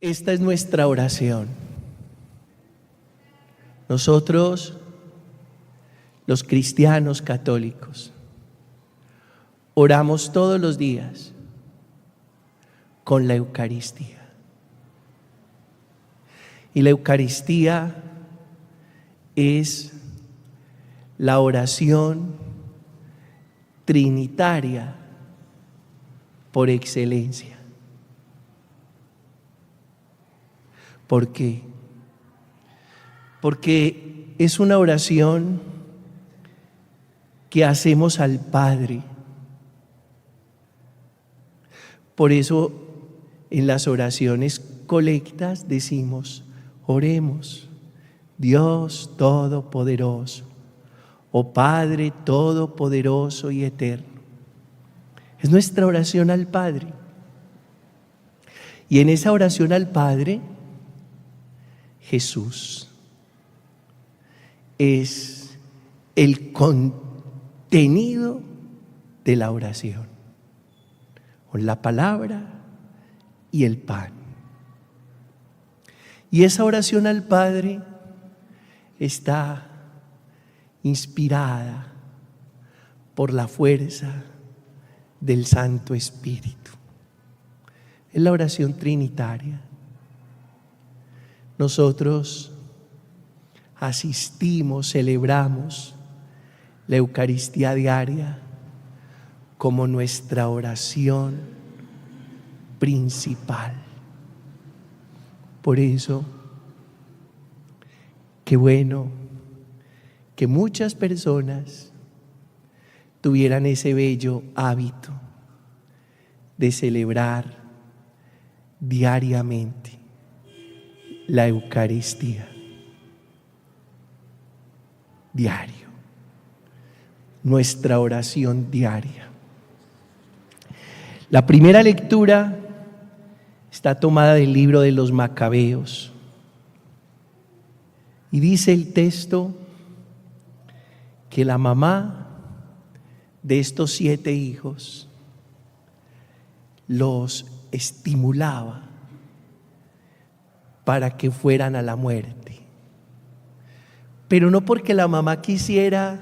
Esta es nuestra oración. Nosotros, los cristianos católicos, oramos todos los días con la Eucaristía. Y la Eucaristía es la oración trinitaria por excelencia. ¿Por qué? Porque es una oración que hacemos al Padre. Por eso en las oraciones colectas decimos: oremos, Dios Todopoderoso, oh Padre Todopoderoso y Eterno. Es nuestra oración al Padre. Y en esa oración al Padre, Jesús es el contenido de la oración, con la palabra y el pan. Y esa oración al Padre está inspirada por la fuerza del Santo Espíritu. Es la oración trinitaria. Nosotros asistimos, celebramos la Eucaristía diaria como nuestra oración principal. Por eso, qué bueno que muchas personas tuvieran ese bello hábito de celebrar diariamente la Eucaristía. Diario. Nuestra oración diaria. La primera lectura está tomada del libro de los Macabeos. Y dice el texto que la mamá de estos 7 hijos los estimulaba para que fueran a la muerte. Pero no porque la mamá quisiera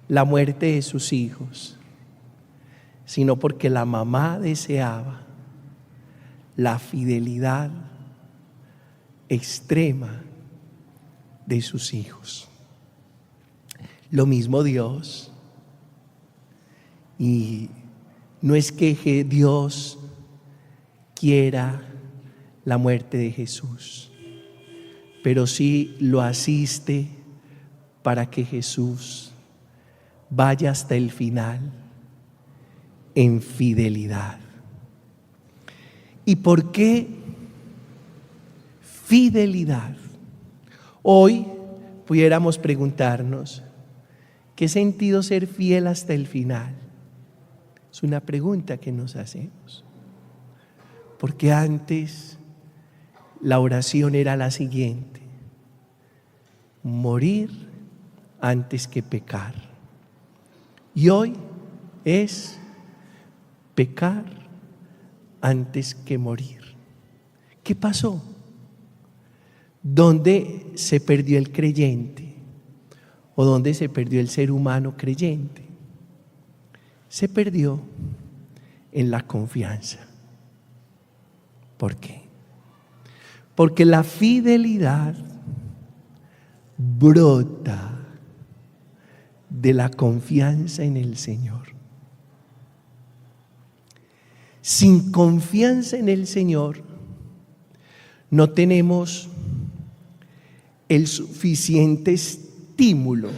la muerte de sus hijos, sino porque la mamá deseaba la fidelidad extrema de sus hijos. Lo mismo Dios. Y no es que Dios quiera la muerte de Jesús, pero sí lo asiste para que Jesús vaya hasta el final en fidelidad. ¿Y por qué fidelidad? Hoy pudiéramos preguntarnos: ¿qué sentido ser fiel hasta el final? Es una pregunta que nos hacemos. Porque antes la oración era la siguiente: morir antes que pecar. Y hoy es pecar antes que morir. ¿Qué pasó? ¿Dónde se perdió el creyente? ¿O dónde se perdió el ser humano creyente? Se perdió en la confianza. ¿Por qué? Porque la fidelidad brota de la confianza en el Señor. Sin confianza en el Señor, no tenemos el suficiente estímulo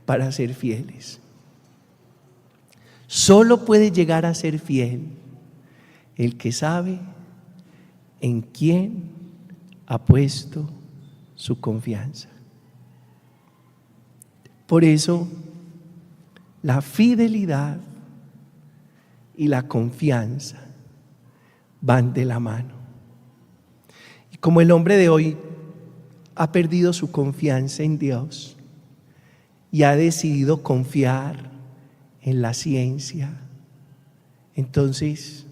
para ser fieles. Solo puede llegar a ser fiel el que sabe en quién ha puesto su confianza. Por eso, la fidelidad y la confianza van de la mano. Y como el hombre de hoy ha perdido su confianza en Dios y ha decidido confiar en la ciencia, entonces,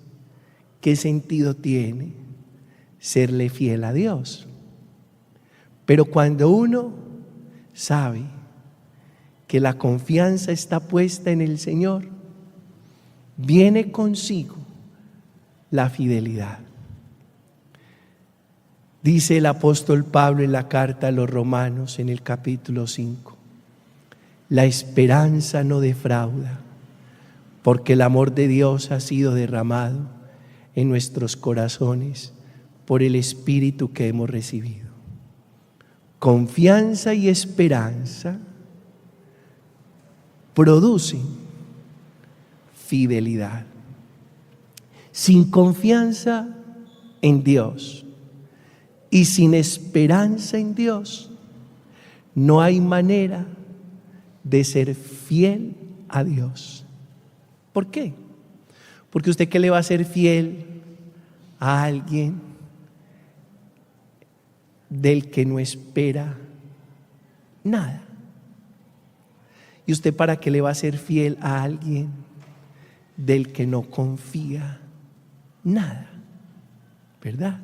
¿qué sentido tiene serle fiel a Dios. Pero cuando uno sabe que la confianza está puesta en el Señor, viene consigo la fidelidad. Dice el apóstol Pablo en la carta a los Romanos en el capítulo 5, la esperanza no defrauda, porque el amor de Dios ha sido derramado en nuestros corazones por el Espíritu que hemos recibido. Confianza y esperanza producen fidelidad. Sin confianza en Dios y sin esperanza en Dios, no hay manera de ser fiel a Dios. ¿Por qué? Porque usted, ¿qué le va a ser fiel a alguien del que no espera nada? ¿Y usted para qué le va a ser fiel a alguien del que no confía nada? ¿Verdad?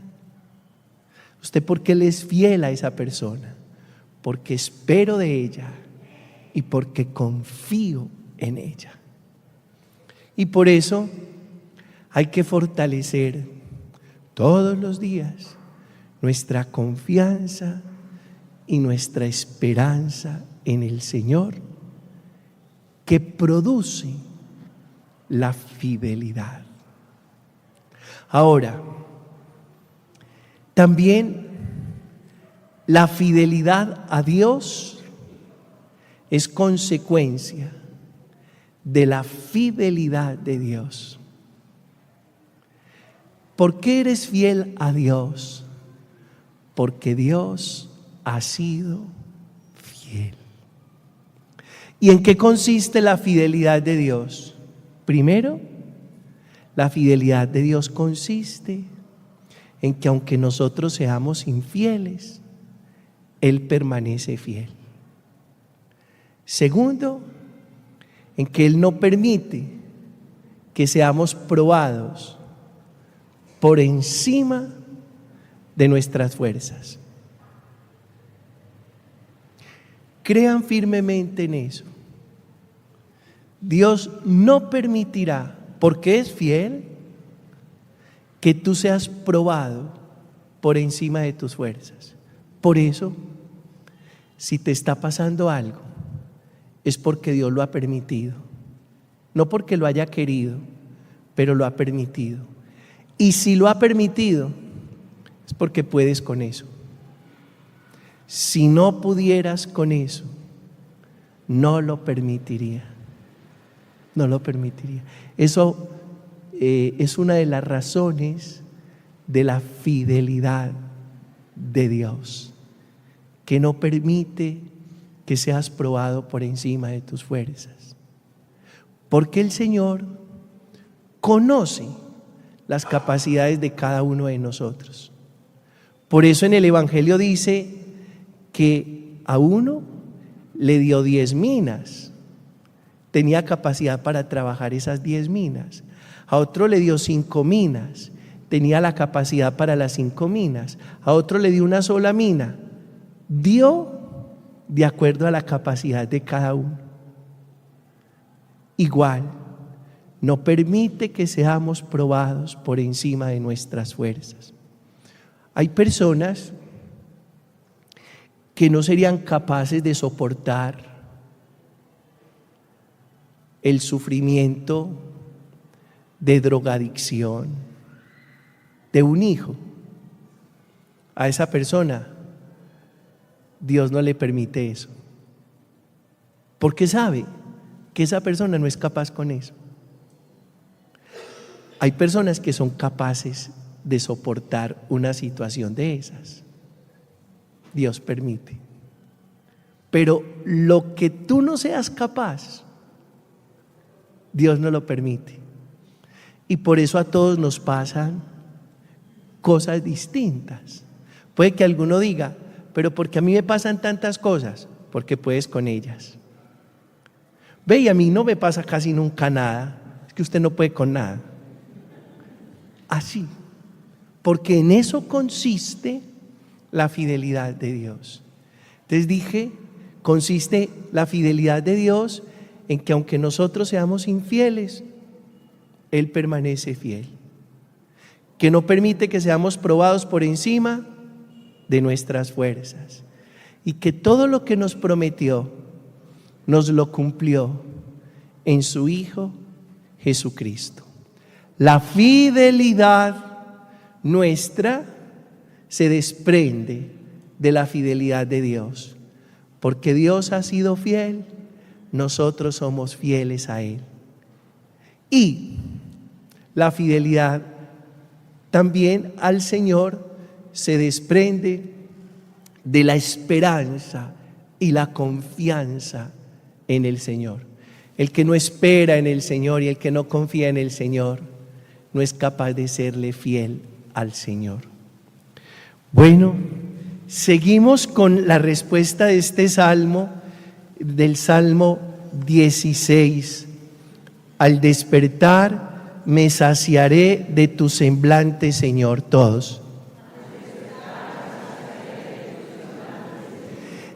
¿Usted por qué le es fiel a esa persona? Porque espero de ella y porque confío en ella. Y por eso hay que fortalecer todos los días nuestra confianza y nuestra esperanza en el Señor, que produce la fidelidad. Ahora, también la fidelidad a Dios es consecuencia de la fidelidad de Dios. ¿Por qué eres fiel a Dios? Porque Dios ha sido fiel. ¿Y en qué consiste la fidelidad de Dios? Primero, la fidelidad de Dios consiste en que aunque nosotros seamos infieles, Él permanece fiel. Segundo, en que Él no permite que seamos probados por encima de nuestras fuerzas. Crean firmemente en eso. Dios no permitirá, porque es fiel, que tú seas probado por encima de tus fuerzas. Por eso, si te está pasando algo, es porque Dios lo ha permitido. No porque lo haya querido, pero lo ha permitido. Y si lo ha permitido, es porque puedes con eso. Si no pudieras con eso, no lo permitiría. No lo permitiría. Eso es una de las razones de la fidelidad de Dios, que no permite que seas probado por encima de tus fuerzas. Porque el Señor conoce las capacidades de cada uno de nosotros. Por eso en el Evangelio dice que a uno le dio 10 minas. Tenía capacidad para trabajar esas 10 minas. A otro le dio 5 minas. Tenía la capacidad para las 5 minas. A otro le dio una sola mina. Dio de acuerdo a la capacidad de cada uno. Igual, no permite que seamos probados por encima de nuestras fuerzas. Hay personas que no serían capaces de soportar el sufrimiento de drogadicción de un hijo. A esa persona Dios no le permite eso, porque sabe que esa persona no es capaz con eso. Hay personas que son capaces de soportar una situación de esas. Dios permite. Pero lo que tú no seas capaz, Dios no lo permite. Y por eso a todos nos pasan cosas distintas. Puede que alguno diga, pero porque a mí me pasan tantas cosas, porque puedes con ellas. Ve, y a mí no me pasa casi nunca nada. Es que usted no puede con nada. Así. porque en eso consiste la fidelidad de Dios. Entonces dije, consiste la fidelidad de Dios en que aunque nosotros seamos infieles, Él permanece fiel, que no permite que seamos probados por encima de nuestras fuerzas y que todo lo que nos prometió nos lo cumplió en su Hijo Jesucristo. La fidelidad nuestra se desprende de la fidelidad de Dios, porque Dios ha sido fiel, nosotros somos fieles a Él. Y la fidelidad también al Señor se desprende de la esperanza y la confianza en el Señor. El que no espera en el Señor y el que no confía en el Señor no es capaz de serle fiel al Señor. Bueno, seguimos con la respuesta de este salmo, del Salmo 16. Al despertar me saciaré de tu semblante, Señor. Todos.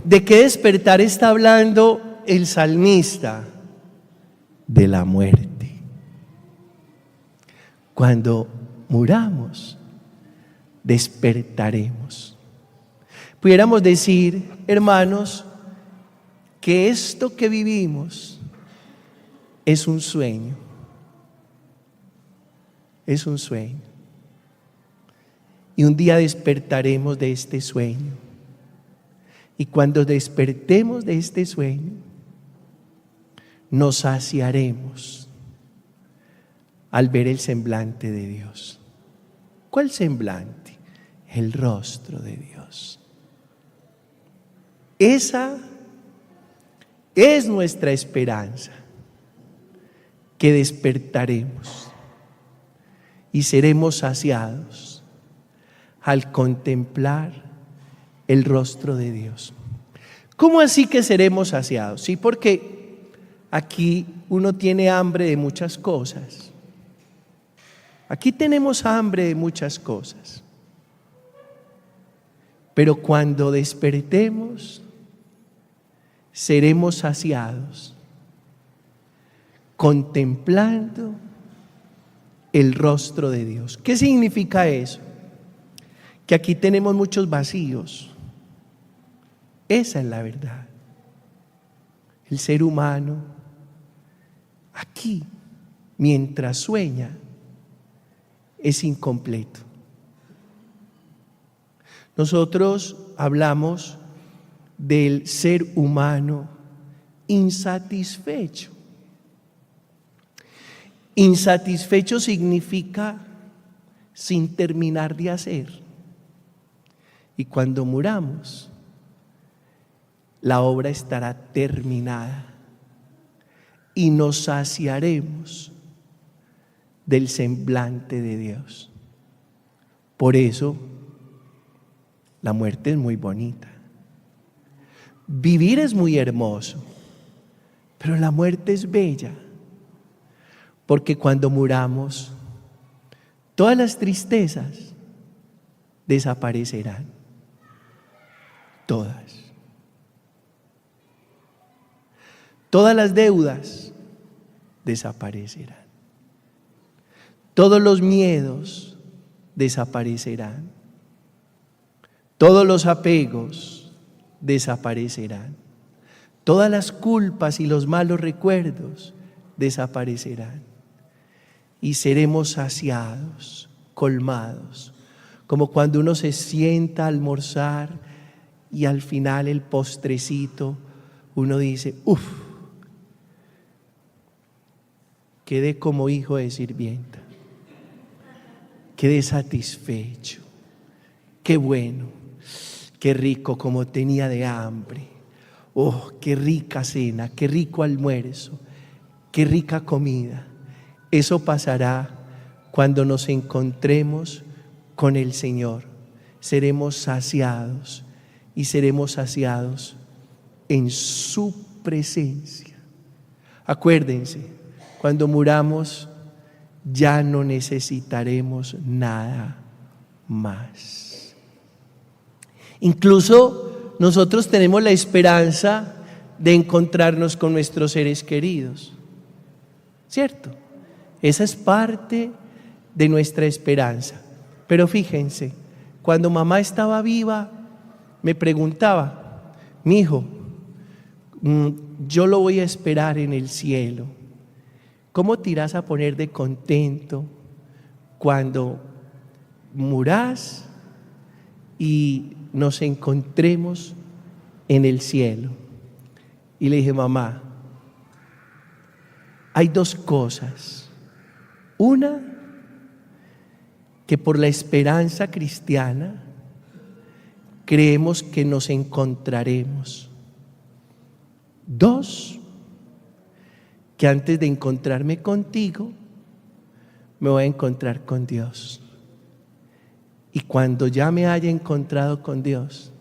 ¿De qué despertar está hablando el salmista? De la muerte. Cuando muramos, despertaremos. Pudiéramos decir, hermanos, que esto que vivimos es un sueño. Es un sueño. Y un día despertaremos de este sueño. Y cuando despertemos de este sueño, nos saciaremos al ver el semblante de Dios. ¿Cuál semblante? El rostro de Dios. Esa es nuestra esperanza, que despertaremos y seremos saciados al contemplar el rostro de Dios. ¿Cómo así que seremos saciados? Sí, porque aquí uno tiene hambre de muchas cosas. Aquí tenemos hambre de muchas cosas. Pero cuando despertemos, seremos saciados contemplando el rostro de Dios. ¿Qué significa eso? Que aquí tenemos muchos vacíos. Esa es la verdad. El ser humano, aquí, mientras sueña, es incompleto. Nosotros hablamos del ser humano insatisfecho. Insatisfecho significa sin terminar de hacer. Y cuando muramos, la obra estará terminada y nos saciaremos del semblante de Dios. Por eso, la muerte es muy bonita. Vivir es muy hermoso, pero la muerte es bella, porque cuando muramos, todas las tristezas desaparecerán. Todas. Todas las deudas desaparecerán. Todos los miedos desaparecerán. Todos los apegos desaparecerán. Todas las culpas y los malos recuerdos desaparecerán. Y seremos saciados, colmados, como cuando uno se sienta a almorzar y al final el postrecito, uno dice, uff, quedé como hijo de sirvienta, quedé satisfecho, qué bueno, qué rico como tenía de hambre, oh, qué rica cena, qué rico almuerzo, qué rica comida. Eso pasará cuando nos encontremos con el Señor. Seremos saciados y seremos saciados en su presencia. Acuérdense, cuando muramos ya no necesitaremos nada más. Incluso nosotros tenemos la esperanza de encontrarnos con nuestros seres queridos, ¿cierto? Esa es parte de nuestra esperanza. Pero fíjense, cuando mamá estaba viva, me preguntaba: mi hijo, yo lo voy a esperar en el cielo. ¿Cómo te irás a poner de contento cuando murás y nos encontremos en el cielo? Y le dije: mamá, hay dos cosas. Una, que por la esperanza cristiana creemos que nos encontraremos. Dos, que antes de encontrarme contigo, me voy a encontrar con Dios. Y cuando ya me haya encontrado con Dios,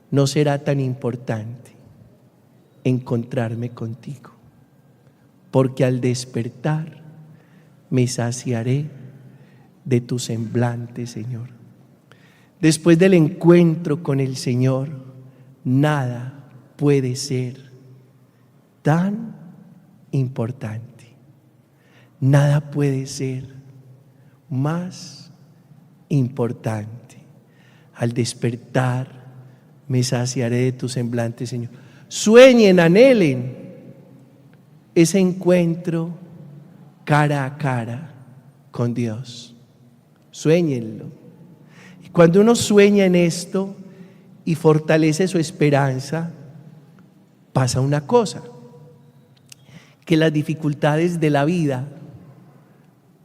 no será tan importante encontrarme contigo, porque al despertar me saciaré de tu semblante, Señor. Después del encuentro con el Señor, nada puede ser tan importante. Nada puede ser más importante. Al despertar me saciaré de tu semblante, Señor. Sueñen, anhelen ese encuentro cara a cara con Dios. Suéñenlo. Y cuando uno sueña en esto y fortalece su esperanza, pasa una cosa: que las dificultades de la vida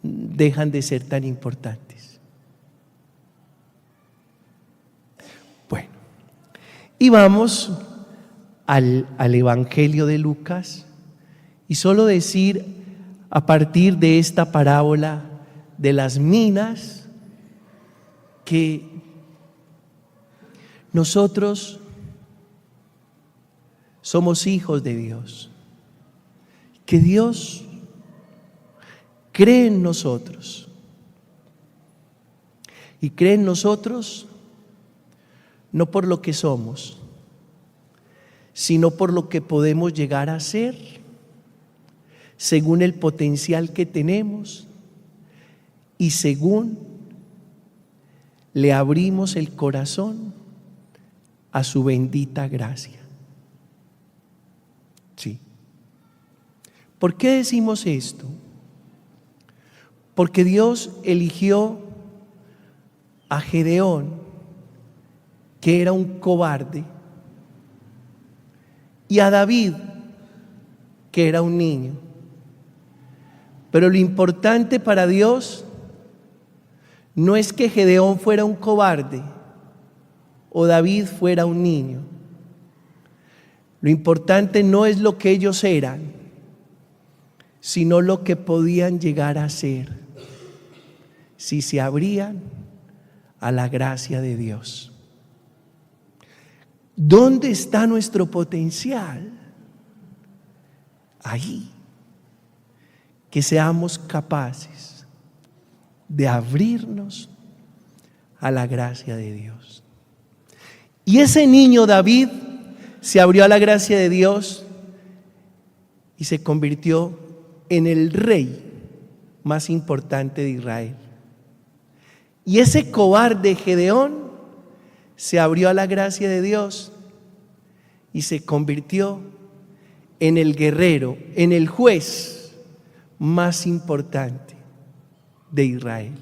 dejan de ser tan importantes. Bueno, y vamos al Evangelio de Lucas, y solo decir a partir de esta parábola de las minas que nosotros somos hijos de Dios, que Dios cree en nosotros, y cree en nosotros no por lo que somos, sino por lo que podemos llegar a ser, según el potencial que tenemos y según le abrimos el corazón a su bendita gracia. Sí. ¿Por qué decimos esto? Porque Dios eligió a Gedeón, que era un cobarde, y a David, que era un niño. Pero lo importante para Dios no es que Gedeón fuera un cobarde o David fuera un niño. Lo importante no es lo que ellos eran, sino lo que podían llegar a ser si se abrían a la gracia de Dios. ¿Dónde está nuestro potencial? Ahí. Que seamos capaces de abrirnos a la gracia de Dios. Y ese niño David se abrió a la gracia de Dios y se convirtió en el rey más importante de Israel. Y ese cobarde Gedeón se abrió a la gracia de Dios y se convirtió en el guerrero, en el juez más importante de Israel.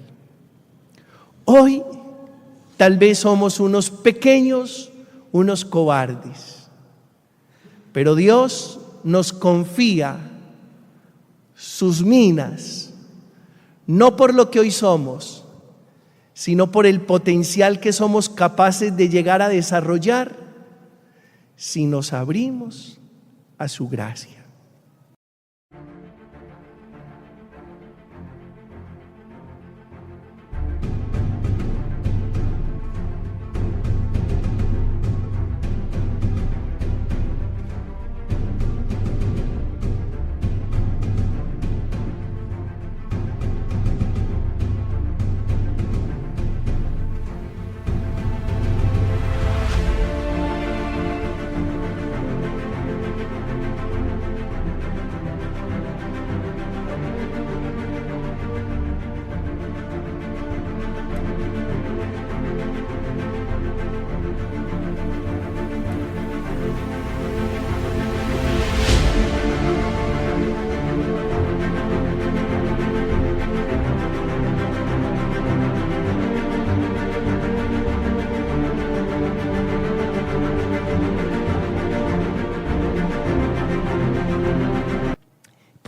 Hoy tal vez somos unos pequeños, unos cobardes, pero Dios nos confía sus minas, no por lo que hoy somos, sino por el potencial que somos capaces de llegar a desarrollar si nos abrimos a su gracia.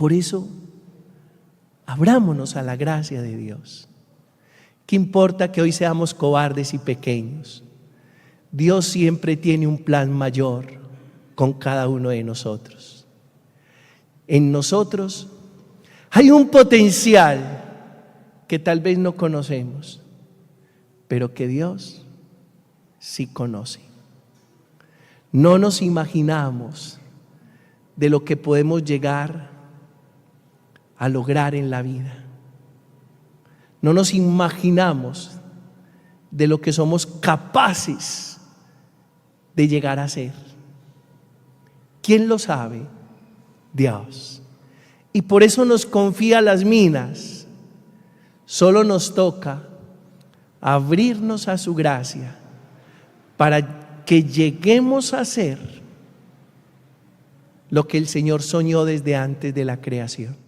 por eso, abrámonos a la gracia de Dios. ¿Qué importa que hoy seamos cobardes y pequeños? Dios siempre tiene un plan mayor con cada uno de nosotros. En nosotros hay un potencial que tal vez no conocemos, pero que Dios sí conoce. No nos imaginamos de lo que podemos llegar a lograr en la vida. No nos imaginamos de lo que somos capaces de llegar a ser. ¿Quién lo sabe? Dios. Y por eso nos confía las minas. Solo nos toca abrirnos a su gracia para que lleguemos a ser lo que el Señor soñó desde antes de la creación.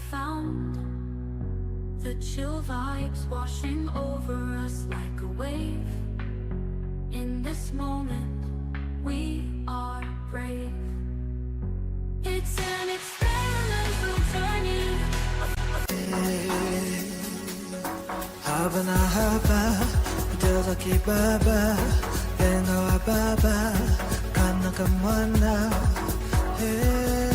Found the chill vibes washing over us like a wave. In this moment, we are brave. It's an experimental journey. Haba na haba, ito kibaba, bengawa baba, kana kamwana. Hey.